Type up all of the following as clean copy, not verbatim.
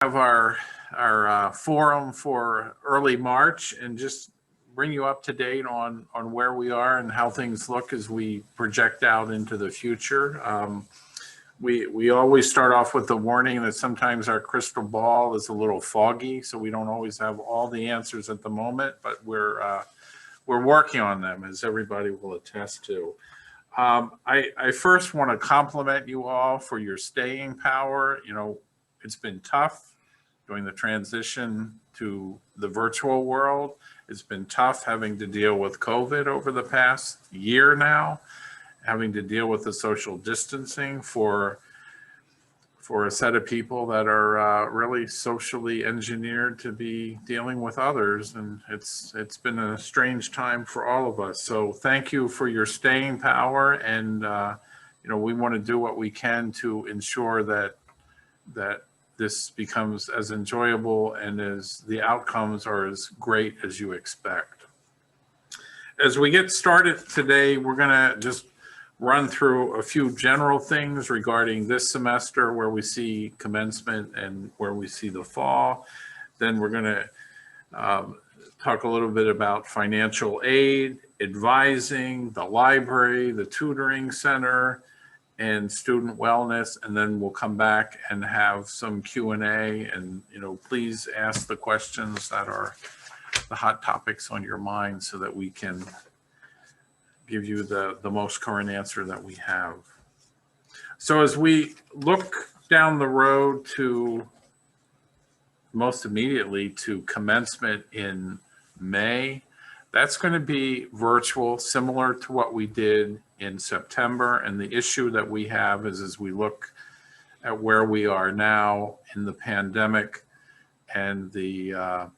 Have our forum for early March and just bring you up to date on where we are and how things look as we project out into the future. We always start off with the warning that sometimes our crystal ball is a little foggy, so we don't always have all the answers at the moment, but we're working on them, as everybody will attest to. I first want to compliment you all for your staying power. You know, it's been tough during the transition to the virtual world. It's been tough having to deal with COVID over the past year now, having to deal with the social distancing for a set of people that are really socially engineered to be dealing with others. And it's been a strange time for all of us. So thank you for your staying power. And, you know, we want to do what we can to ensure that this becomes as enjoyable and as the outcomes are as great as you expect. As we get started today, we're going to just run through a few general things regarding this semester, where we see commencement and where we see the fall. Then we're going to talk a little bit about financial aid, advising, the library, the tutoring center, and student wellness. And then we'll come back and have some Q&A, and, you know, please ask the questions that are the hot topics on your mind so that we can give you the most current answer that we have. So as we look down the road to most immediately to commencement in May, that's going to be virtual, similar to what we did in September. And the issue that we have is, as we look at where we are now in the pandemic and the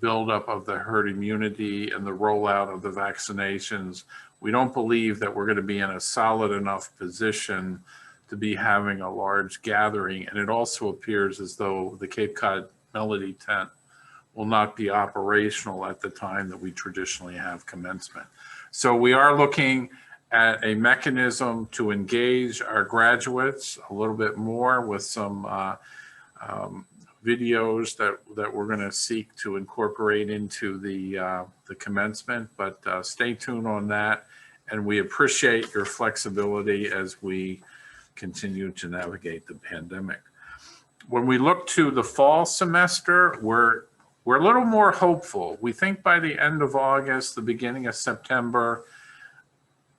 buildup of the herd immunity and the rollout of the vaccinations, we don't believe that we're going to be in a solid enough position to be having a large gathering. And it also appears as though the Cape Cod Melody tent will not be operational at the time that we traditionally have commencement. So we are looking at a mechanism to engage our graduates a little bit more with some videos that we're going to seek to incorporate into the commencement, but stay tuned on that. And we appreciate your flexibility as we continue to navigate the pandemic. When we look to the fall semester, we're a little more hopeful. We think by the end of August, the beginning of September,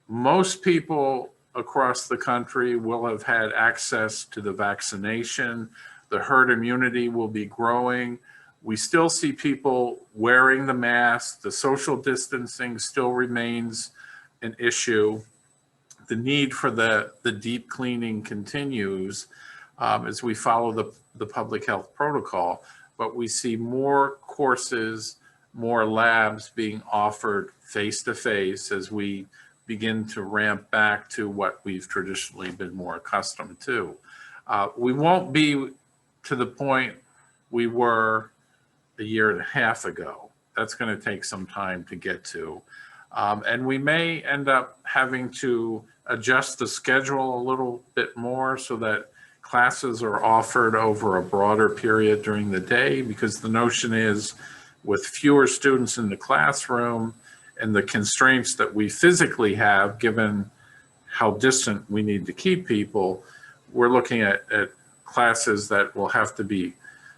most people across the country will have had access to the vaccination. The herd immunity will be growing. We still see people wearing the mask. The social distancing still remains an issue. The need for the deep cleaning continues as we follow the public health protocol. But we see more courses, more labs being offered face-to-face as we begin to ramp back to what we've traditionally been more accustomed to. We won't be to the point we were a year and a half ago. That's going to take some time to get to. And we may end up having to adjust the schedule a little bit more so that classes are offered over a broader period during the day, because the notion is, with fewer students in the classroom and the constraints that we physically have, given how distant we need to keep people, we're looking at classes that will have to be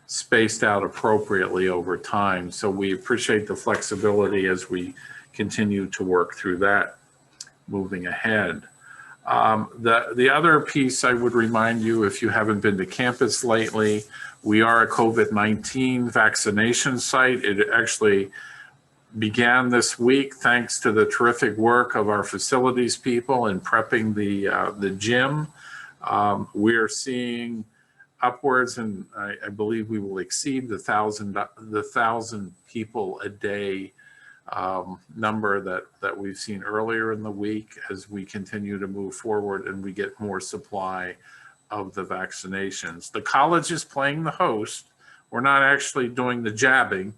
spaced out appropriately over time. So we appreciate the flexibility as we continue to work through that moving ahead. The other piece I would remind you, if you haven't been to campus lately, we are a COVID-19 vaccination site. It actually began this week thanks to the terrific work of our facilities people in prepping the gym. We're seeing upwards, and I believe we will exceed the 1,000 people a day number that we've seen earlier in the week, as we continue to move forward and we get more supply of the vaccinations. The college is playing the host. We're not actually doing the jabbing,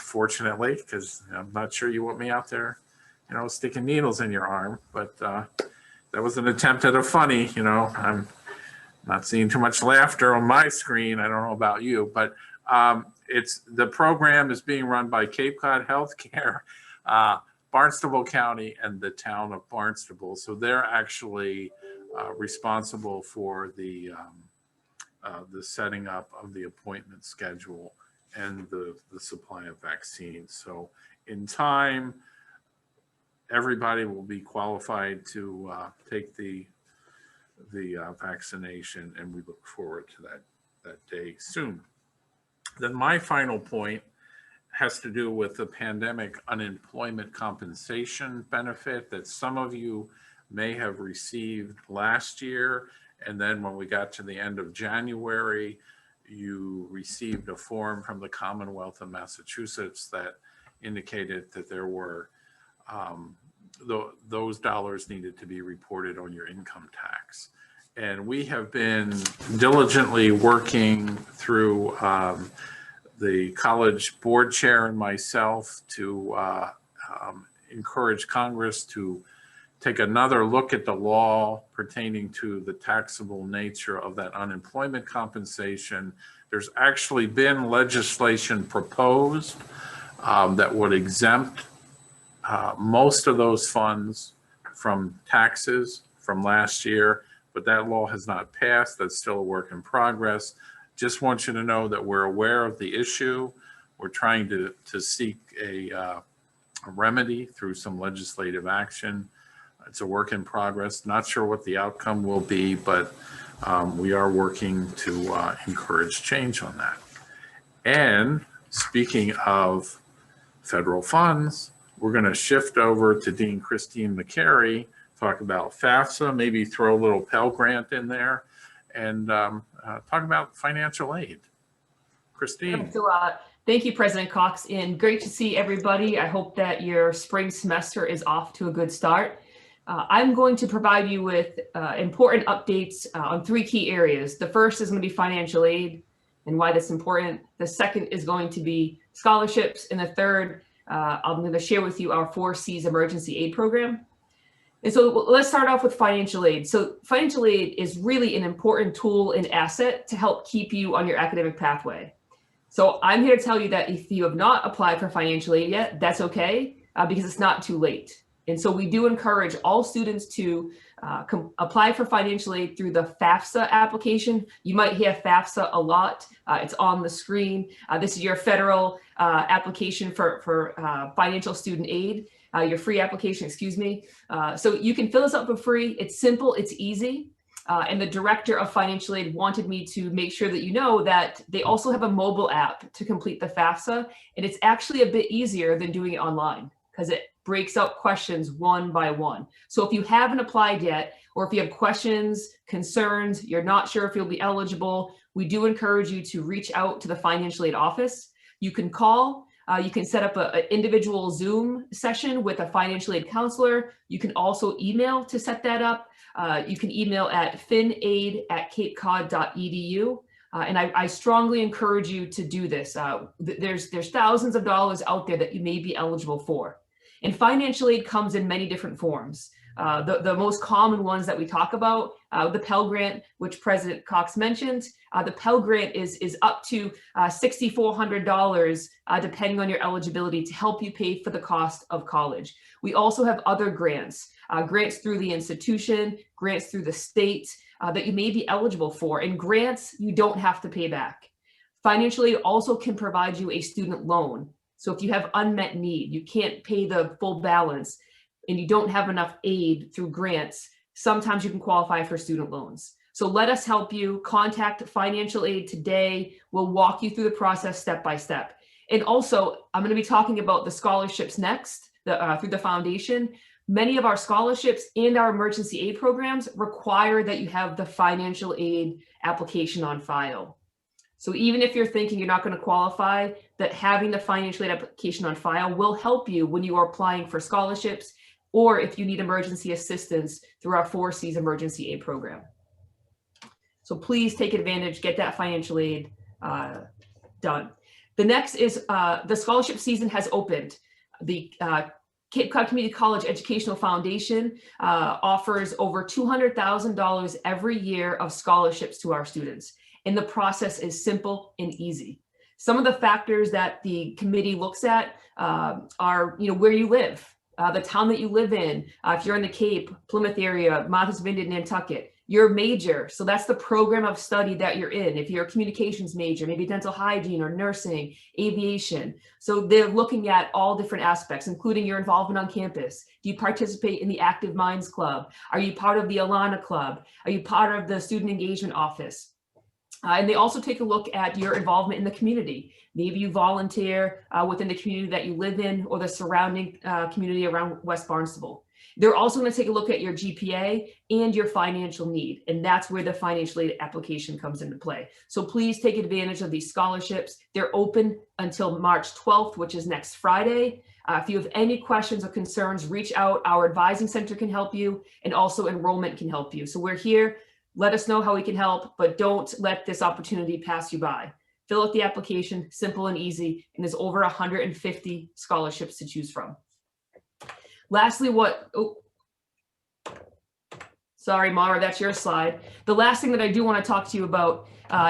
fortunately, because I'm not sure you want me out there, you know, sticking needles in your arm, but that was an attempt at a funny, you know, Not seeing too much laughter on my screen. I don't know about you, but the program is being run by Cape Cod Healthcare, Barnstable County, and the town of Barnstable. So they're actually responsible for the setting up of the appointment schedule and the supply of vaccines. So in time, everybody will be qualified to take the vaccination, and we look forward to that day soon. Then my final point has to do with the pandemic unemployment compensation benefit that some of you may have received last year. And then when we got to the end of January, you received a form from the Commonwealth of Massachusetts that indicated that there were those dollars needed to be reported on your income tax. And we have been diligently working through the college board chair and myself to encourage Congress to take another look at the law pertaining to the taxable nature of that unemployment compensation. There's actually been legislation proposed that would exempt most of those funds from taxes from last year, but that law has not passed. That's still a work in progress. Just want you to know that we're aware of the issue. We're trying to seek a remedy through some legislative action. It's a work in progress. Not sure what the outcome will be, but we are working to encourage change on that. And speaking of federal funds, we're going to shift over to Dean Christine McCary, talk about FAFSA, maybe throw a little Pell Grant in there, and talk about financial aid. Christine. So, thank you, President Cox, and great to see everybody. I hope that your spring semester is off to a good start. I'm going to provide you with important updates on three key areas. The first is going to be financial aid and why that's important. The second is going to be scholarships. And the third, I'm going to share with you our 4 C's emergency aid program. And so let's start off with financial aid. So financial aid is really an important tool and asset to help keep you on your academic pathway. So I'm here to tell you that if you have not applied for financial aid yet, that's okay, because it's not too late. And so we do encourage all students to apply for financial aid through the FAFSA application. You might hear FAFSA a lot. It's on the screen. This is your federal application for financial student aid, your free application, excuse me. So you can fill this out for free. It's simple, it's easy. And the director of financial aid wanted me to make sure that you know that they also have a mobile app to complete the FAFSA. And it's actually a bit easier than doing it online because it breaks up questions one by one. So if you haven't applied yet, or if you have questions, concerns, you're not sure if you'll be eligible, we do encourage you to reach out to the financial aid office. You can call, you can set up an individual Zoom session with a financial aid counselor. You can also email to set that up. You can email at finaid@capecod.edu. And I strongly encourage you to do this. There's thousands of dollars out there that you may be eligible for. And financial aid comes in many different forms. The most common ones that we talk about, the Pell Grant, which President Cox mentioned. The Pell Grant is up to $6,400, depending on your eligibility, to help you pay for the cost of college. We also have other grants, grants through the institution, grants through the state that you may be eligible for. And grants you don't have to pay back. Financial aid also can provide you a student loan. So if you have unmet need, you can't pay the full balance, and you don't have enough aid through grants, sometimes you can qualify for student loans. So let us help you. Contact financial aid today. We'll walk you through the process step by step. And also, I'm going to be talking about the scholarships next, through the foundation. Many of our scholarships and our emergency aid programs require that you have the financial aid application on file. So even if you're thinking you're not going to qualify, that having the financial aid application on file will help you when you are applying for scholarships, or if you need emergency assistance through our 4 C's emergency aid program. So please take advantage, get that financial aid done. The next is the scholarship season has opened. The Cape Cod Community College Educational Foundation offers over $200,000 every year of scholarships to our students. And the process is simple and easy. Some of the factors that the committee looks at are, where you live, the town that you live in. If you're in the Cape, Plymouth area, Martha's Vineyard, Nantucket, your major. So that's the program of study that you're in. If you're a communications major, maybe dental hygiene or nursing, aviation. So they're looking at all different aspects, including your involvement on campus. Do you participate in the Active Minds Club? Are you part of the Alana Club? Are you part of the Student Engagement Office? And they also take a look at your involvement in the community. Maybe you volunteer within the community that you live in or the surrounding community around West Barnstable. They're also going to take a look at your GPA and your financial need, and that's where the financial aid application comes into play. So please take advantage of these scholarships. They're open until March 12th, which is next Friday. If you have any questions or concerns, reach out. Our advising center can help you, and also enrollment can help you. So we're here. Let us know how we can help, but don't let this opportunity pass you by. Fill out the application, simple and easy, and there's over 150 scholarships to choose from. Lastly, sorry, Mara, that's your slide. The last thing that I do want to talk to you about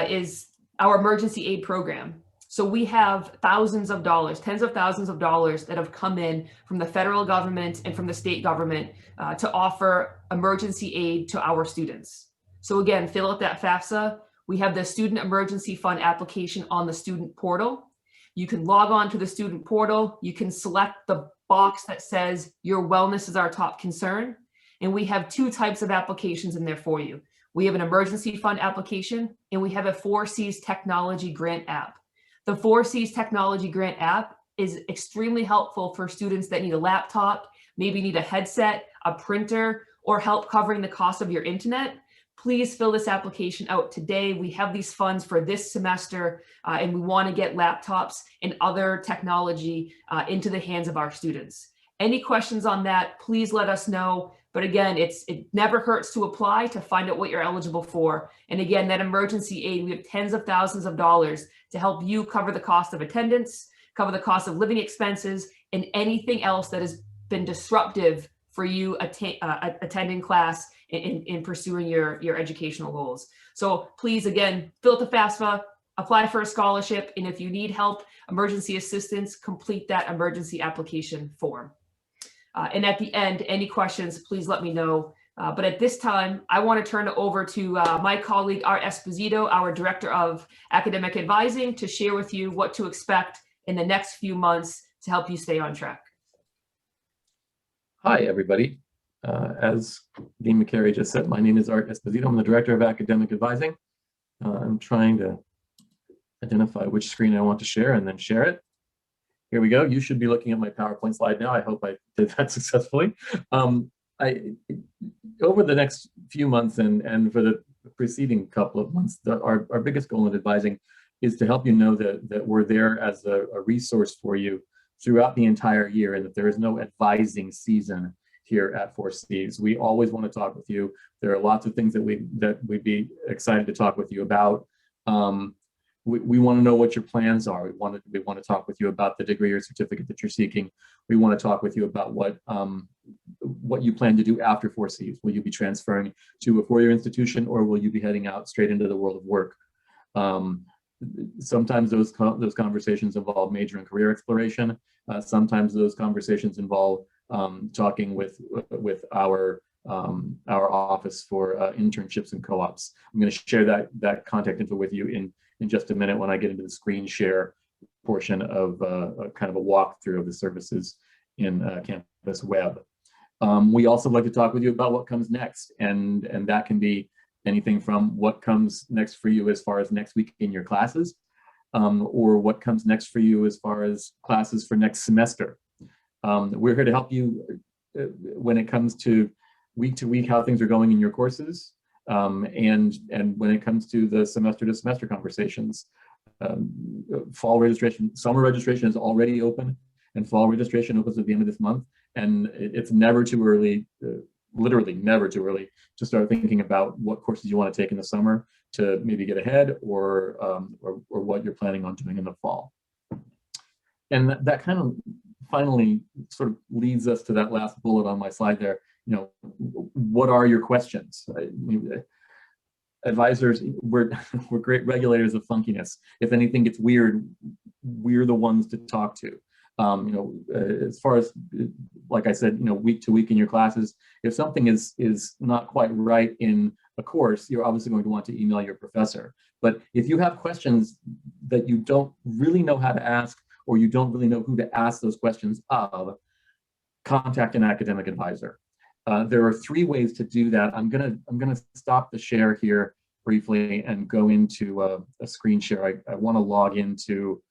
is our emergency aid program. So we have thousands of dollars, tens of thousands of dollars that have come in from the federal government and from the state government to offer emergency aid to our students. So again, fill out that FAFSA. We have the Student Emergency Fund application on the student portal. You can log on to the student portal. You can select the box that says your wellness is our top concern. And we have two types of applications in there for you. We have an emergency fund application, and we have a 4Cs technology grant app. The 4Cs technology grant app is extremely helpful for students that need a laptop, maybe need a headset, a printer, or help covering the cost of your internet. Please fill this application out today. We have these funds for this semester, and we want to get laptops and other technology into the hands of our students. Any questions on that, please let us know. But again, it never hurts to apply to find out what you're eligible for. And again, that emergency aid, we have tens of thousands of dollars to help you cover the cost of attendance, cover the cost of living expenses, and anything else that has been disruptive for you attending class in pursuing your educational goals. So please, again, fill out the FAFSA, apply for a scholarship, and if you need help, emergency assistance, complete that emergency application form. And at the end, any questions, please let me know. But at this time, I want to turn it over to my colleague, Art Esposito, our Director of Academic Advising, to share with you what to expect in the next few months to help you stay on track. Hi, everybody. As Dean McCary just said, my name is Art Esposito. I'm the Director of Academic Advising. I'm trying to identify which screen I want to share and then share it. Here we go. You should be looking at my PowerPoint slide now. I hope I did that successfully. Over the next few months and for the preceding couple of months, our biggest goal in advising is to help you know that we're there as a resource for you throughout the entire year, and that there is no advising season here at 4Cs. We always want to talk with you. There are lots of things that we'd be excited to talk with you about. We want to know what your plans are. We want to talk with you about the degree or certificate that you're seeking. We want to talk with you about what you plan to do after 4Cs. Will you be transferring to a four-year institution, or will you be heading out straight into the world of work? Sometimes those conversations involve major and career exploration. Sometimes those conversations involve talking with our office for internships and co-ops. I'm going to share that contact info with you in just a minute when I get into the screen share portion of kind of a walkthrough of the services in Campus Web. We also like to talk with you about what comes next, and that can be anything from what comes next for you as far as next week in your classes, or what comes next for you as far as classes for next semester. We're here to help you when it comes to week how things are going in your courses, and when it comes to the semester conversations. Summer registration is already open, and fall registration opens at the end of this month, and it's never too early, literally never too early, to start thinking about what courses you want to take in the summer to maybe get ahead, or what you're planning on doing in the fall. And that kind of finally sort of leads us to that last bullet on my slide there. You know, what are your questions? Advisors, we're great regulators of funkiness. If anything gets weird, we're the ones to talk to. You know, as far as, like I said, you know, week to week in your classes, if something is not quite right in a course, you're obviously going to want to email your professor. But if you have questions that you don't really know how to ask, or you don't really know who to ask those questions of, contact an academic advisor. There are 3 ways to do that. I'm gonna stop the share here briefly and go into a screen share. I want to log into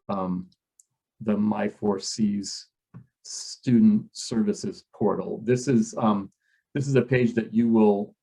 the My4Cs student services portal. This is a page that you will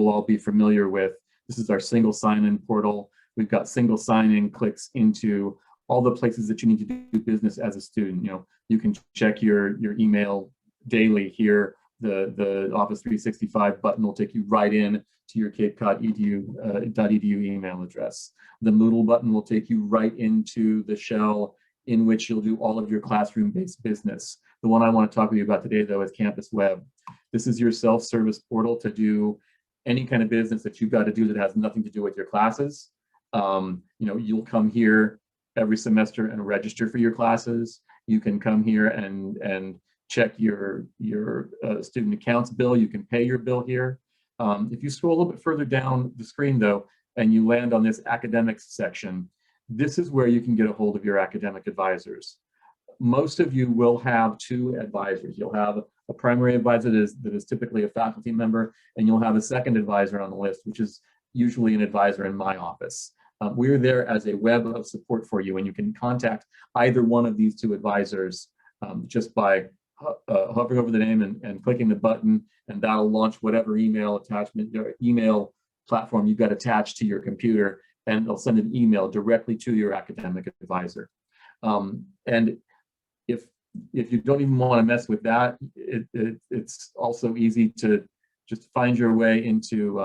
all be familiar with. This is our single sign-in portal. We've got single sign-in clicks into all the places that you need to do business as a student. You know, you can check your email daily here. The Office 365 button will take you right in to your Cape Cod edu email address. The Moodle button will take you right into the shell in which you'll do all of your classroom-based business. The one I want to talk with you about today, though, is Campus Web. This is your self-service portal to do any kind of business that you've got to do that has nothing to do with your classes. You know, you'll come here every semester and register for your classes. You can come here and check your student accounts bill. You can pay your bill here. If you scroll a little bit further down the screen, though, and you land on this academics section, this is where you can get a hold of your academic advisors. Most of you will have 2 advisors. You'll have a primary advisor that is typically a faculty member, and you'll have a second advisor on the list, which is usually an advisor in my office. We're there as a web of support for you, and you can contact either one of these 2 advisors just by hovering over the name and clicking the button, and that'll launch whatever email attachment or email platform you've got attached to your computer, and they'll send an email directly to your academic advisor. And if you don't even want to mess with that, it's also easy to just find your way into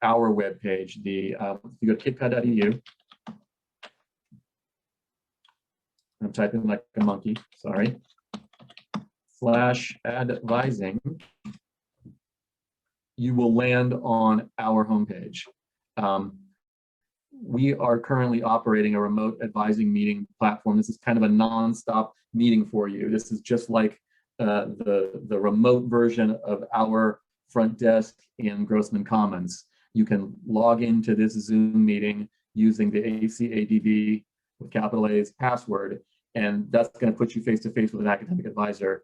our web page. You go to capecod.edu. I'm typing like a monkey, sorry. /advising. You will land on our homepage. We are currently operating a remote advising meeting platform. This is kind of a non-stop meeting for you. This is just like the remote version of our front desk in Grossman Commons. You can log into this Zoom meeting using the ACADV with capital A's password, and that's going to put you face to face with an academic advisor.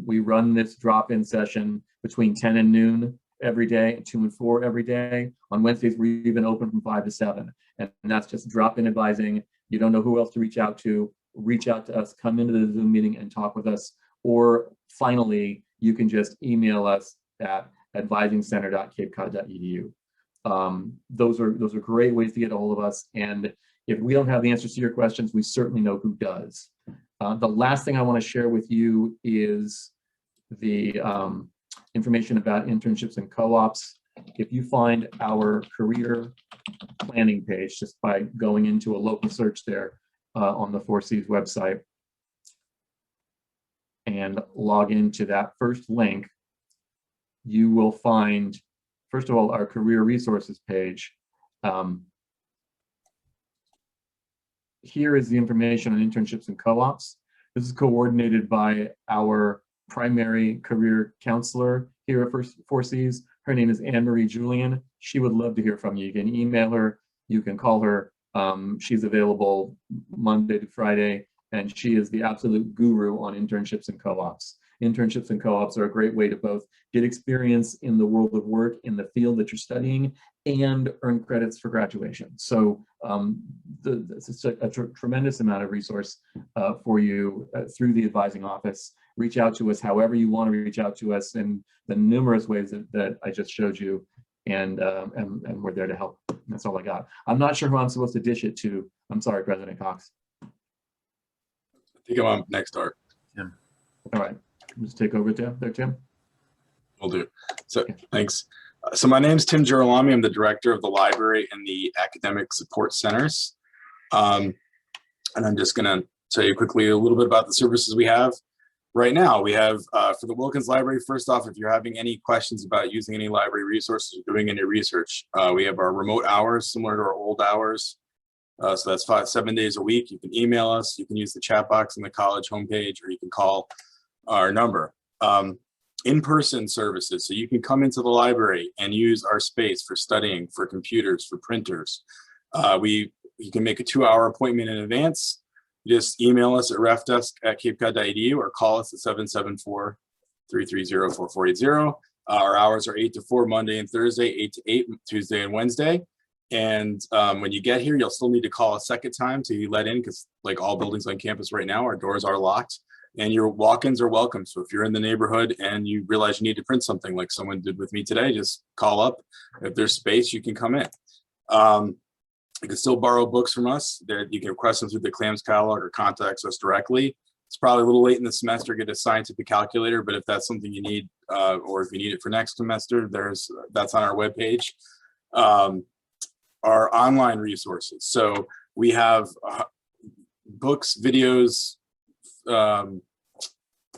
We run this drop-in session between 10 and noon every day, and 2 and 4 every day. On Wednesdays, we're even open from 5 to 7. And that's just drop-in advising. You don't know who else to reach out to us, come into the Zoom meeting and talk with us. Or finally, you can just email us at advisingcenter.capecod.edu. Those are great ways to get a hold of us. And if we don't have the answers to your questions, we certainly know who does. The last thing I want to share with you is the information about internships and co-ops. If you find our career planning page just by going into a local search there on the 4Cs website and log into that first link, you will find, first of all, our career resources page. Here is the information on internships and co-ops. This is coordinated by our primary career counselor here at 4Cs. Her name is Anne-Marie Julian. She would love to hear from you. You can email her, you can call her. She's available Monday to Friday, and she is the absolute guru on internships and co-ops. Internships and co-ops are a great way to both get experience in the world of work in the field that you're studying and earn credits for graduation. So it's a tremendous amount of resource for you through the advising office. Reach out to us however you want to reach out to us in the numerous ways that I just showed you, and we're there to help. That's all I got. I'm not sure who I'm supposed to dish it to. I'm sorry, President Cox. I think I'm on next, Art. Yeah. All right, just take over there, Tim. Will do. So thanks. So my name is Tim Girolami. I'm the director of the library and the academic support centers. And I'm just going to tell you quickly a little bit about the services we have. Right now, we have for the Wilkins Library, first off, if you're having any questions about using any library resources or doing any research, we have our remote hours similar to our old hours. So that's 7 days a week. You can email us, you can use the chat box on the college homepage, or you can call our number. In-person services, so you can come into the library and use our space for studying, for computers, for printers. You can make a 2-hour appointment in advance. You just email us at refdesk@capecod.edu or call us at 774-330-4480. Our hours are 8 to 4 Monday and Thursday, 8 to 8 Tuesday and Wednesday. And when you get here, you'll still need to call a second time to be let in, because like all buildings on campus right now, our doors are locked and your walk-ins are welcome. So if you're in the neighborhood and you realize you need to print something like someone did with me today, just call up. If there's space, you can come in. You can still borrow books from us. You can request them through the Clams catalog or contact us directly. It's probably a little late in the semester to get a scientific calculator, but if that's something you need, or if you need it for next semester, that's on our webpage. Our online resources. So we have books, videos,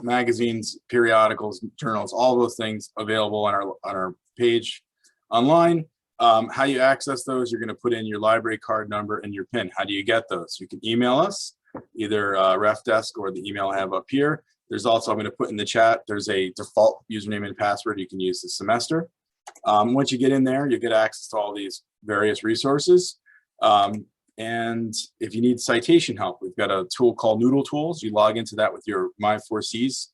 magazines, periodicals, journals, all those things available on our page online. How you access those, you're going to put in your library card number and your PIN. How do you get those? You can email us, either refdesk or the email I have up here. There's also, I'm going to put in the chat, there's a default username and password you can use this semester. Once you get in there, you get access to all these various resources. And if you need citation help, we've got a tool called Noodle Tools. You log into that with your My4Cs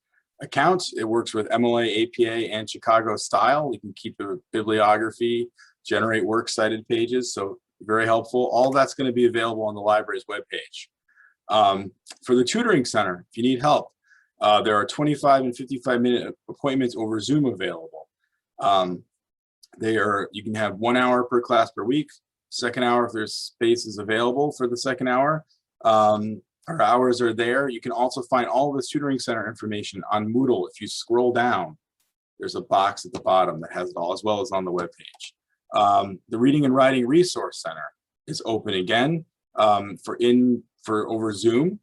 account. It works with MLA, APA, and Chicago style. You can keep a bibliography, generate works cited pages. So very helpful. All that's going to be available on the library's webpage. For the tutoring center, if you need help, there are 25 and 55-minute appointments over Zoom available. You can have 1 hour per class per week. Second hour, if there's spaces available for the second hour. Our hours are there. You can also find all of the tutoring center information on Moodle. If you scroll down, there's a box at the bottom that has it all, as well as on the webpage. The Reading and Writing Resource Center is open again for over Zoom.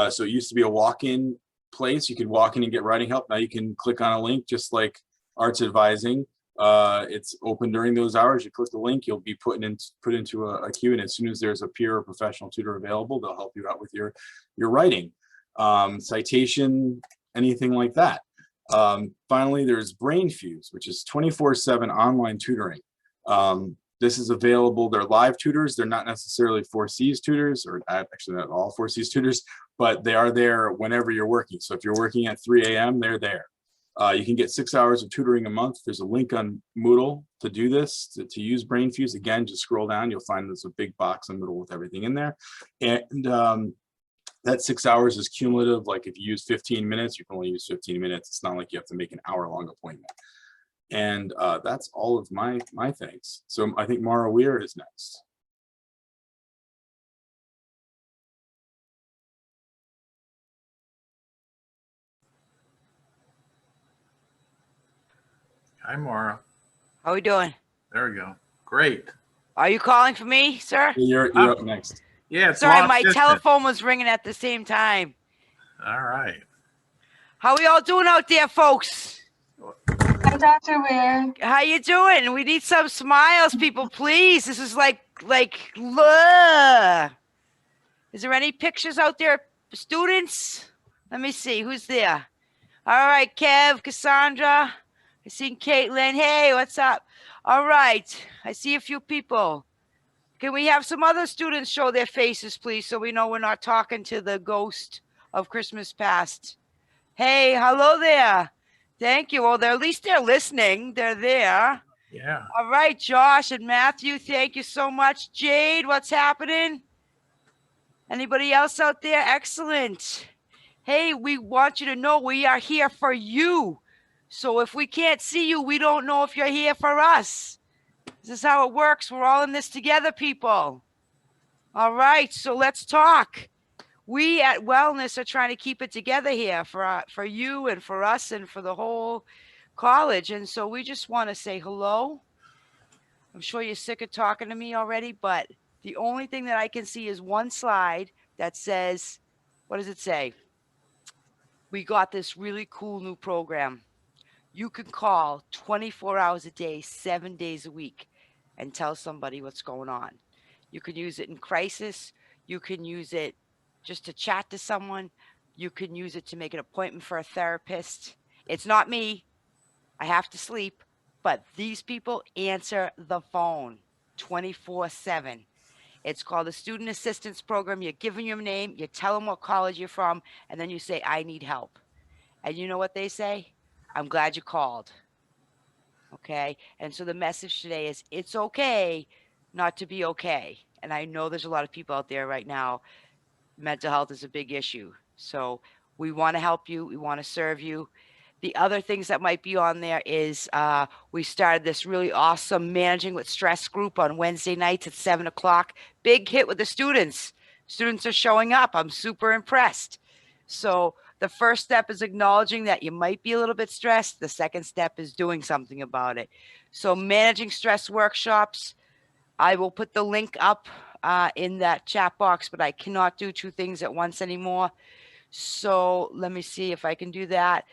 So it used to be a walk-in place. You could walk in and get writing help. Now you can click on a link, just like Arts Advising. It's open during those hours. You click the link, you'll be put into a queue, and as soon as there's a peer or professional tutor available, they'll help you out with your writing, citation, anything like that. Finally, there's BrainFuse, which is 24/7 online tutoring. This is available. They're live tutors. They're not necessarily 4Cs tutors, or actually not all 4Cs tutors, but they are there whenever you're working. So if you're working at 3 a.m., they're there. You can get 6 hours of tutoring a month. There's a link on Moodle to do this, to use BrainFuse. Again, just scroll down, you'll find there's a big box in Moodle with everything in there. And that 6 hours is cumulative. Like if you use 15 minutes, you can only use 15 minutes. It's not like you have to make an hour-long appointment. And that's all of my things. So I think Mara Weir is next. Hi, Mara. How we doing? There we go. Great. Are you calling for me, sir? You're up next. Yeah, it's Sorry, long my distance. telephone was ringing at the same time. All right. How we all doing out there, folks? Hi, Dr. Weir. How you doing? We need some smiles, people, please. This is like, ugh. Is there any pictures out there, students? Let me see, who's there? All right, Kev, Cassandra. I seen Caitlin. Hey, what's up? All right, I see a few people. Can we have some other students show their faces, please, so we know we're not talking to the ghost of Christmas past? Hey, hello there. Thank you. Well, at least they're listening. They're there. Yeah. All right, Josh and Matthew, thank you so much. Jade, what's happening? Anybody else out there? Excellent. Hey, we want you to know we are here for you. So if we can't see you, we don't know if you're here for us. This is how it works. We're all in this together, people. All right, so let's talk. We at Wellness are trying to keep it together here for you and for us and for the whole college. And so we just want to say hello. I'm sure you're sick of talking to me already, but the only thing that I can see is one slide that says what does it say? We got this really cool new program. You can call 24 hours a day, 7 days a week, and tell somebody what's going on. You can use it in crisis. You can use it just to chat to someone. You can use it to make an appointment for a therapist. It's not me. I have to sleep, but these people answer the phone 24/7. It's called the Student Assistance Program. You give them your name, you tell them what college you're from, and then you say, I need help. And you know what they say? I'm glad you called. Okay. And so the message today is it's okay not to be okay. And I know there's a lot of people out there right now. Mental health is a big issue. So we want to help you. We want to serve you. The other things that might be on there is we started this really awesome Managing with Stress group on Wednesday nights at 7 o'clock. Big hit with the students. Students are showing up. I'm super impressed. So the first step is acknowledging that you might be a little bit stressed. The second step is doing something about it. So managing stress workshops, I will put the link up in that chat box, but I cannot do two things at once anymore. So let me see if I can do that.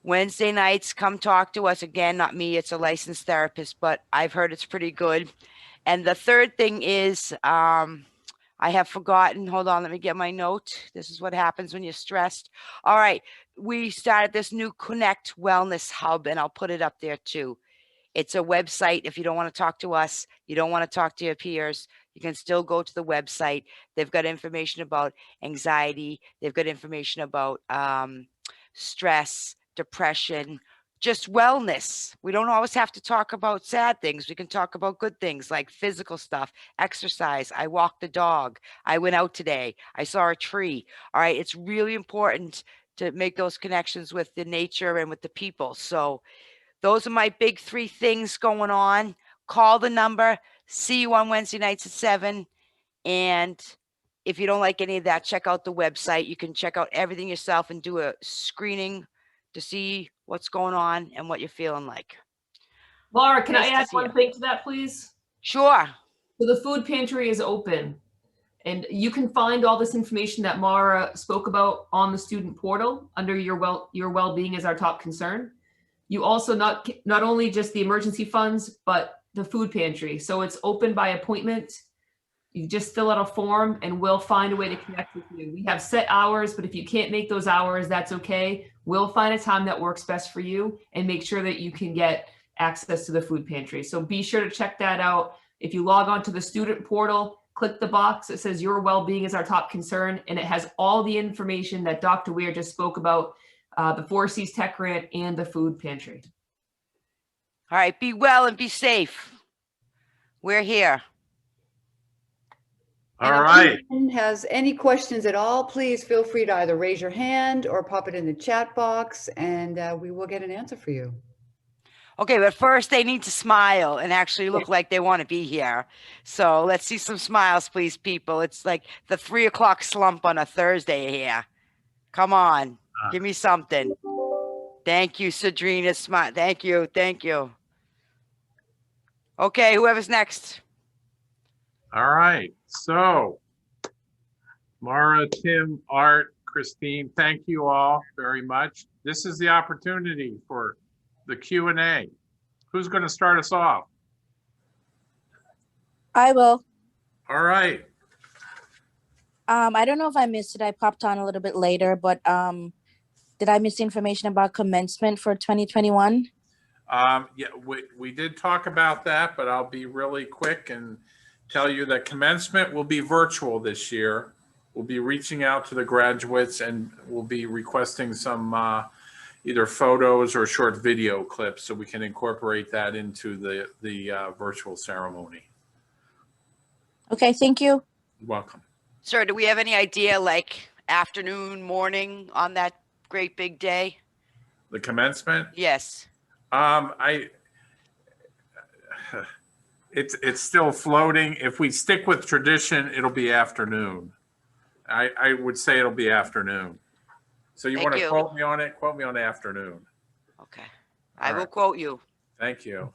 Wednesday nights, come talk to us. Again, not me, it's a licensed therapist, but I've heard it's pretty good. And the third thing is, I have forgotten. Hold on, let me get my note. This is what happens when you're stressed. All right, we started this new Connect Wellness Hub, and I'll put it up there too. It's a website. If you don't want to talk to us, you don't want to talk to your peers, you can still go to the website. They've got information about anxiety. They've got information about stress, depression, just wellness. We don't always have to talk about sad things. We can talk about good things like physical stuff, exercise. I walked the dog. I went out today. I saw a tree. All right. It's really important to make those connections with the nature and with the people. So those are my big three things going on. Call the number. See you on Wednesday nights at 7. And if you don't like any of that, check out the website. You can check out everything yourself and do a screening to see what's going on and what you're feeling like. Laura, can I Nice to add see one you. thing to that, please? Sure. So the food pantry is open, and you can find all this information that Mara spoke about on the student portal under your well-being is our top concern. You also not only just the emergency funds, but the food pantry. So it's open by appointment. You just fill out a form and we'll find a way to connect with you. We have set hours, but if you can't make those hours, that's okay. We'll find a time that works best for you and make sure that you can get access to the food pantry. So be sure to check that out. If you log on to the student portal, click the box that says your well-being is our top concern, and it has all the information that Dr. Weir just spoke about, the 4Cs Tech Grant and the food pantry. All right. Be well and be safe. We're here. All And if right. anyone has any questions at all, please feel free to either raise your hand or pop it in the chat box, and we will get an answer for you. Okay, but first they need to smile and actually look like they want to be here. So let's see some smiles, please, people. It's like the 3 o'clock slump on a Thursday here. Come on, give me something. Thank you, Sadrina. Smile. Thank you. Thank you. Okay, whoever's next. All right. So Mara, Tim, Art, Christine, thank you all very much. This is the opportunity for the Q&A. Who's going to start us off? I will. All right. I don't know if I missed it. I popped on a little bit later, but did I miss the information about commencement for 2021? Yeah, we did talk about that, but I'll be really quick and tell you that commencement will be virtual this year. We'll be reaching out to the graduates and we'll be requesting some either photos or short video clips so we can incorporate that into the virtual ceremony. Okay, thank you. You're welcome. Sir, do we have any idea, like afternoon, morning on that great big day? The commencement? Yes. It's still floating. If we stick with tradition, it'll be afternoon. I would say it'll be afternoon. So you Thank want to you. quote me on it? Quote me on afternoon. Okay. I All will right. quote you. Thank you.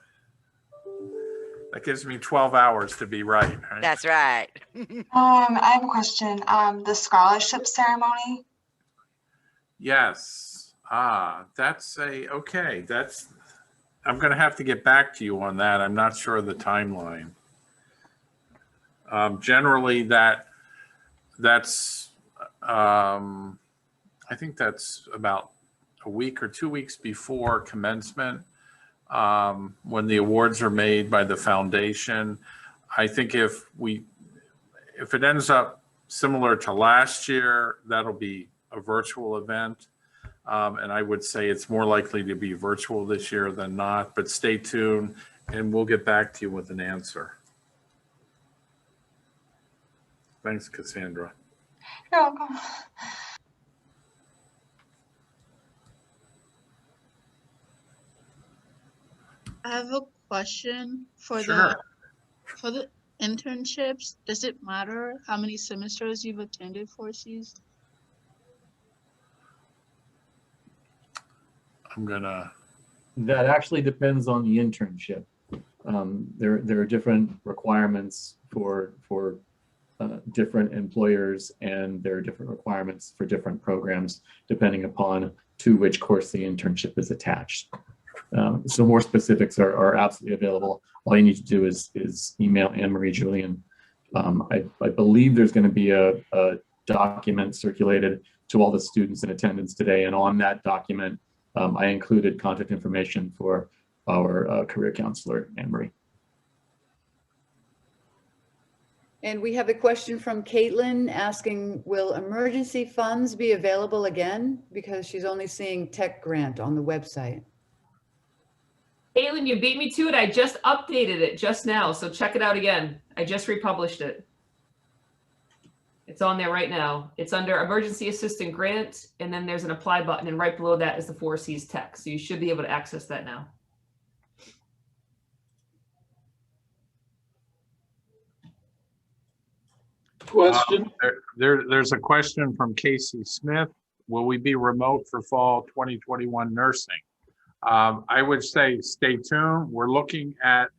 That gives me 12 hours to be right. That's right. I have a question. The scholarship ceremony. Yes. Okay. I'm going to have to get back to you on that. I'm not sure of the timeline. Generally that's I think that's about a week or 2 weeks before commencement, when the awards are made by the foundation. I think if it ends up similar to last year, that'll be a virtual event. And I would say it's more likely to be virtual this year than not, but stay tuned and we'll get back to you with an answer. Thanks, Cassandra. You're welcome. I have a question for Sure. the internships. Does it matter how many semesters you've attended 4Cs? That actually depends on the internship. There are different requirements for different employers, and there are different requirements for different programs depending upon to which course the internship is attached. So more specifics are absolutely available. All you need to do is email Anne-Marie Julian. I believe there's going to be a document circulated to all the students in attendance today, and on that document, I included contact information for our career counselor, Anne-Marie. And we have a question from Caitlin asking, will emergency funds be available again? Because she's only seeing tech grant on the website. Caitlin, you beat me to it. I just updated it just now, so check it out again. I just republished it. It's on there right now. It's under Emergency Assistant Grant, and then there's an apply button, and right below that is the 4Cs tech. So you should be able to access that now. Question. There's a question from Casey Smith. Will we be remote for fall 2021 nursing? I would say stay tuned. We're looking at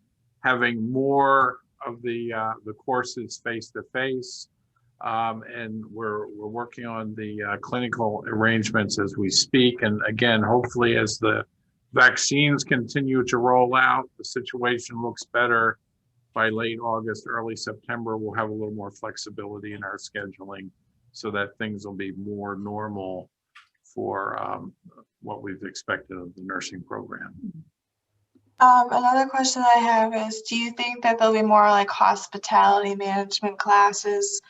having more of the courses face-to-face, and we're working on the clinical arrangements as we speak. And again, hopefully as the vaccines continue to roll out, the situation looks better. By late August, early September, we'll have a little more flexibility in our scheduling so that things will be more normal for what we've expected of the nursing program. Another question I have is, do you think that there'll be more like hospitality management classes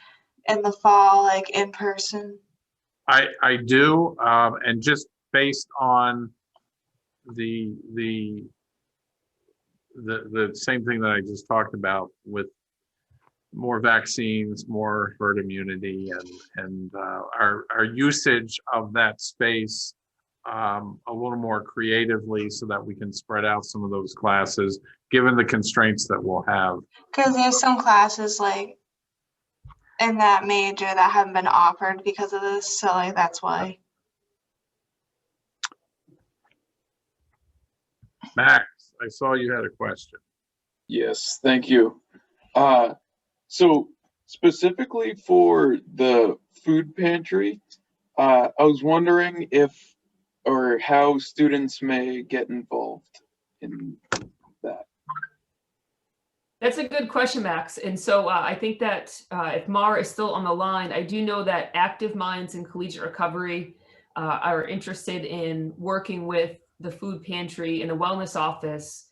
in the fall, like in person? I do, and just based on the same thing that I just talked about with more vaccines, more herd immunity, and our usage of that space a little more creatively so that we can spread out some of those classes, given the constraints that we'll have. Because there's some classes like in that major that haven't been offered because of this, so like that's why. Max, I saw you had a question. Yes, thank you. So specifically for the food pantry, I was wondering if or how students may get involved in that. That's a good question, Max. And so I think that if Mara is still on the line, I do know that Active Minds and Collegiate Recovery are interested in working with the food pantry and the wellness office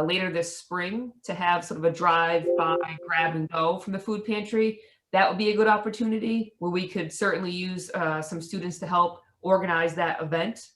later this spring to have sort of a drive-by, grab and go from the food pantry. That would be a good opportunity where we could certainly use some students to help organize that event.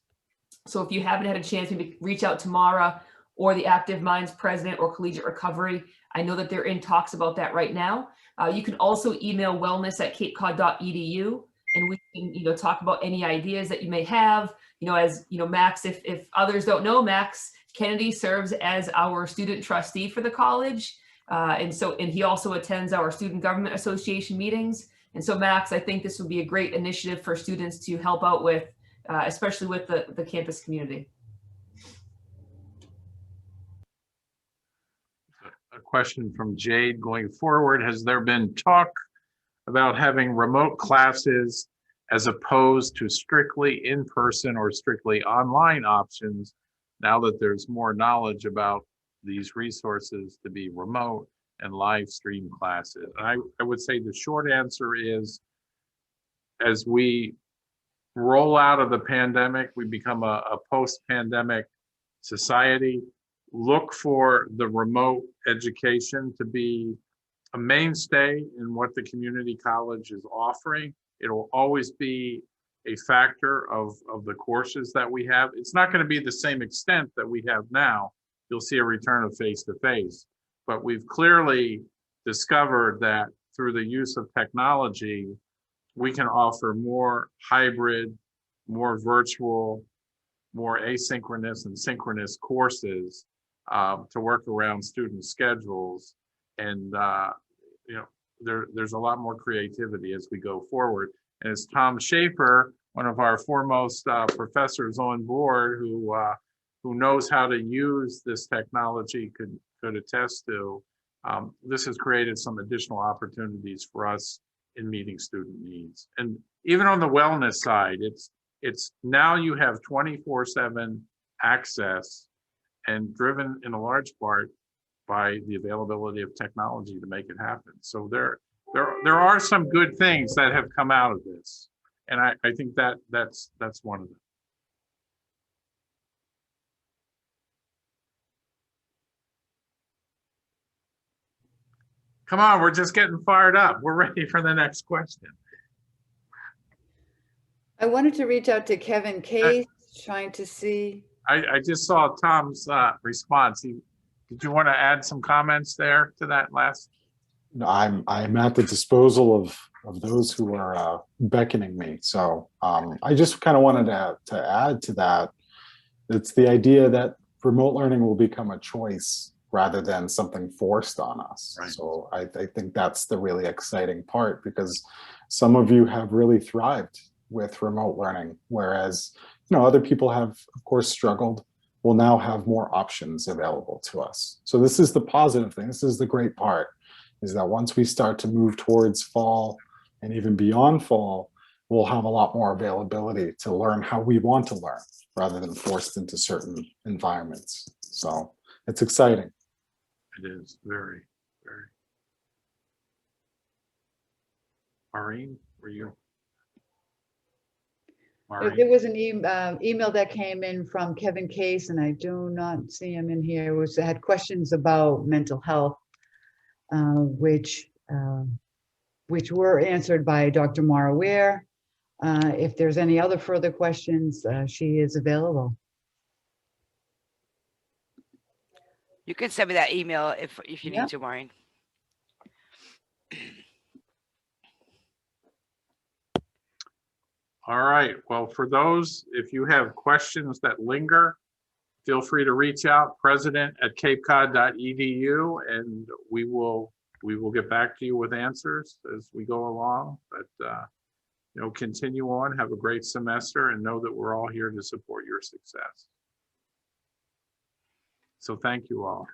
So if you haven't had a chance, maybe reach out to Mara or the Active Minds president or Collegiate Recovery. I know that they're in talks about that right now. You can also email wellness@capecod.edu, and we can, talk about any ideas that you may have. As Max, if others don't know, Max Kennedy serves as our student trustee for the college. And he also attends our Student Government Association meetings. And so Max, I think this would be a great initiative for students to help out with, especially with the campus community. question from Jade. Going forward, has there been talk about having remote classes as opposed to strictly in-person or strictly online options now that there's more knowledge about these resources to be remote and live stream classes? I would say the short answer is, as we roll out of the pandemic, we become a post-pandemic society, look for the remote education to be a mainstay in what the community college is offering. It'll always be a factor of the courses that we have. It's not going to be the same extent that we have now. You'll see a return of face-to-face, but we've clearly discovered that through the use of technology, we can offer more hybrid, more virtual, more asynchronous and synchronous courses to work around student schedules. And there's a lot more creativity as we go forward. And as Tom Schaefer, one of our foremost professors on board, who knows how to use this technology, could attest to, this has created some additional opportunities for us in meeting student needs. And even on the wellness side, it's now you have 24/7 access, and driven in a large part by the availability of technology to make it happen. So there are some good things that have come out of this, and I think that's one of them. Come on, we're just getting fired up. We're ready for the next question. I wanted to reach out to Kevin Case, trying to see. I just saw Tom's response. Did you want to add some comments there to that last? No, I'm at the disposal of those who are beckoning me. So I just kind of wanted to add to that. It's the idea that remote learning will become a choice rather than something forced on us. Right. So I think that's the really exciting part, because some of you have really thrived with remote learning, whereas other people have, of course, struggled. We'll now have more options available to us. So this is the positive thing. This is the great part, is that once we start to move towards fall and even beyond fall, we'll have a lot more availability to learn how we want to learn rather than forced into certain environments. So it's exciting. It is very, very. Maureen, were you? There was an email that came in from Kevin Case, and I do not see him in here. It had questions about mental health, which were answered by Dr. Mara Ware. If there's any other further questions, she is available. You can send me that email if you need to, Maureen. All right. Well, for those, if you have questions that linger, feel free to reach out, president@capecod.edu, and we will get back to you with answers as we go along. But continue on, have a great semester, and know that we're all here to support your success. So thank you all.